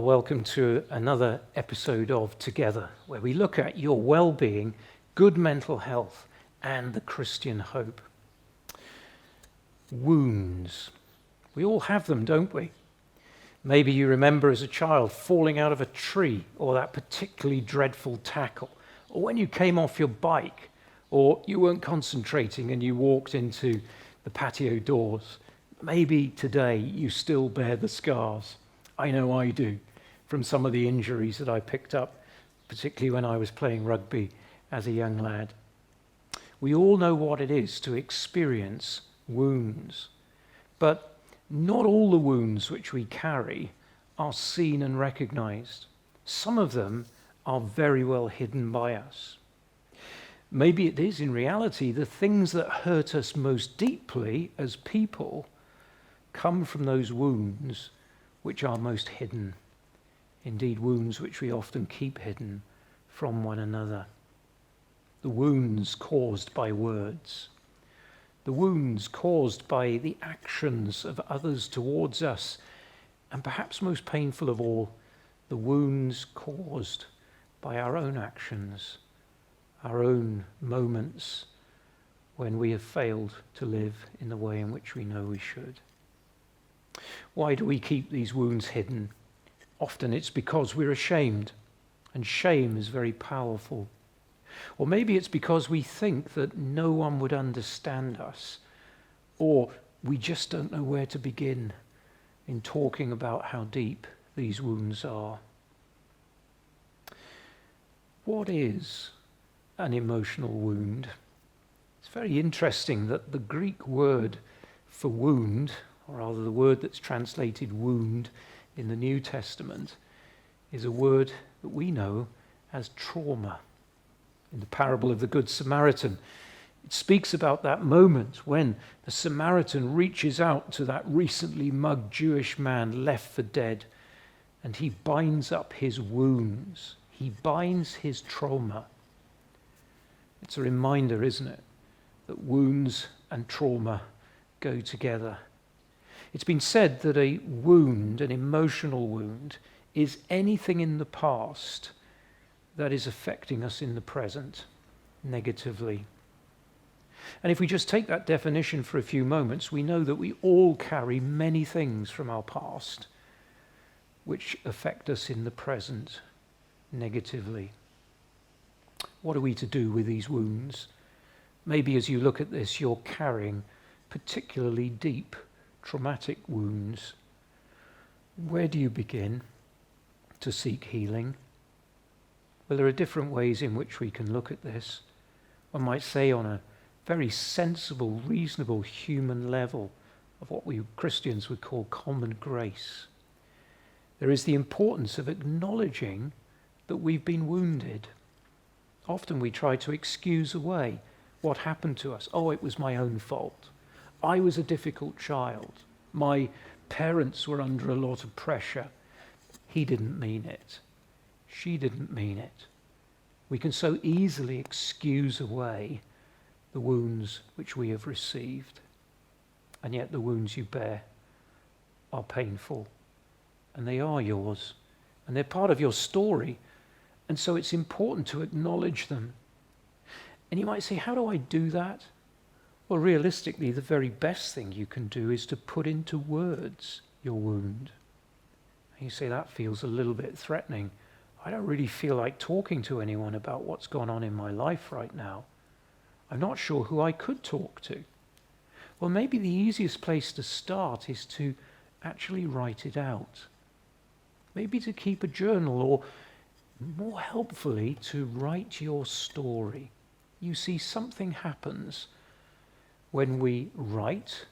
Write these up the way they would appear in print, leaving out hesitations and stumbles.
welcome to another episode of Together, where we look at your well-being, good mental health, and the Christian hope. Wounds. We all have them, don't we? Maybe you remember as a child falling out of a tree, or that particularly dreadful tackle, or when you came off your bike, or you weren't concentrating and you walked into the patio doors. Maybe today you still bear the scars. I know I do, from some of the injuries that I picked up, particularly when I was playing rugby as a young lad. We all know what it is to experience wounds, but not all the wounds which we carry are seen and recognized. Some of them are very well hidden by us. Maybe it is in reality the things that hurt us most deeply as people come from those wounds which are most hidden, indeed wounds which we often keep hidden from one another. The wounds caused by words, the wounds caused by the actions of others towards us, and perhaps most painful of all, the wounds caused by our own actions, our own moments when we have failed to live in the way in which we know we should. Why do we keep these wounds hidden? Often it's because we're ashamed, and shame is very powerful. Or maybe it's because we think that no one would understand us, or we just don't know where to begin in talking about how deep these wounds are. What is an emotional wound? It's very interesting that the Greek word for wound, or rather the word that's translated wound in the New Testament, is a word that we know as trauma. In the parable of the Good Samaritan, it speaks about that moment when the Samaritan reaches out to that recently mugged Jewish man left for dead, and he binds up his wounds. He binds his trauma. It's a reminder, isn't it, that wounds and trauma go together. It's been said that a wound, an emotional wound, is anything in the past that is affecting us in the present negatively. And if we just take that definition for a few moments, we know that we all carry many things from our past which affect us in the present negatively. What are we to do with these wounds? Maybe as you look at this, you're carrying particularly deep traumatic wounds. Where do you begin to seek healing? Well, there are different ways in which we can look at this. One might say on a very sensible, reasonable human level of what we Christians would call common grace. There is the importance of acknowledging that we've been wounded. Often we try to excuse away what happened to us. Oh, it was my own fault. I was a difficult child. My parents were under a lot of pressure. He didn't mean it. She didn't mean it. We can so easily excuse away the wounds which we have received. And yet the wounds you bear are painful. And they are yours. And they're part of your story. And so it's important to acknowledge them. And you might say, how do I do that? Well, realistically, the very best thing you can do is to put into words your wound. And you say, that feels a little bit threatening. I don't really feel like talking to anyone about what's gone on in my life right now. I'm not sure who I could talk to. Well, maybe the easiest place to start is to actually write it out. Maybe to keep a journal, or more helpfully, to write your story. You see, something happens when we write,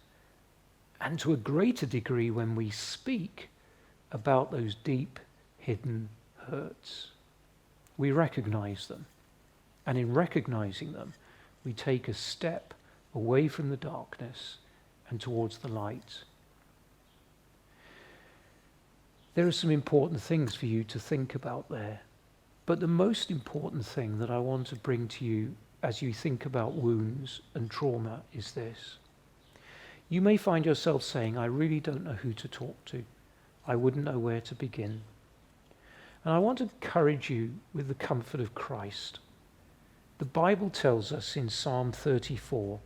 and to a greater degree when we speak about those deep, hidden hurts. We recognize them, and in recognizing them, we take a step away from the darkness and towards the light. There are some important things for you to think about there, but the most important thing that I want to bring to you as you think about wounds and trauma is this. You may find yourself saying, I really don't know who to talk to. I wouldn't know where to begin. And I want to encourage you with the comfort of Christ. The Bible tells us in Psalm 34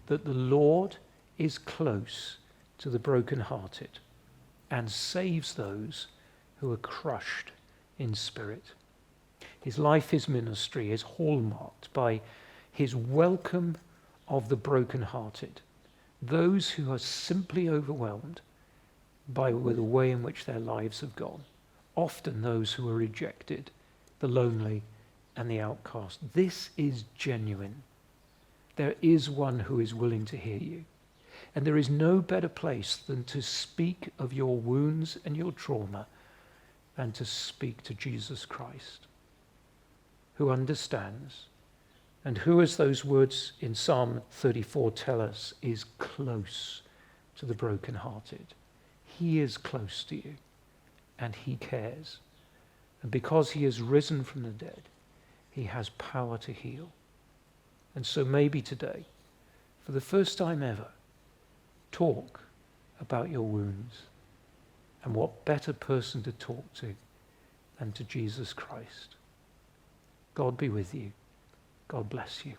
that the Lord is close to the brokenhearted and saves those who are crushed in spirit. His life, his ministry is hallmarked by his welcome of the brokenhearted, those who are simply overwhelmed by the way in which their lives have gone, often those who are rejected, the lonely and the outcast. This is genuine. There is one who is willing to hear you. And there is no better place than to speak of your wounds and your trauma than to speak to Jesus Christ, who understands and who, as those words in Psalm 34 tell us, is close to the brokenhearted. He is close to you and he cares. And because he has risen from the dead, he has power to heal. And so maybe today, for the first time ever, talk about your wounds. And what better person to talk to than to Jesus Christ. God be with you. God bless you.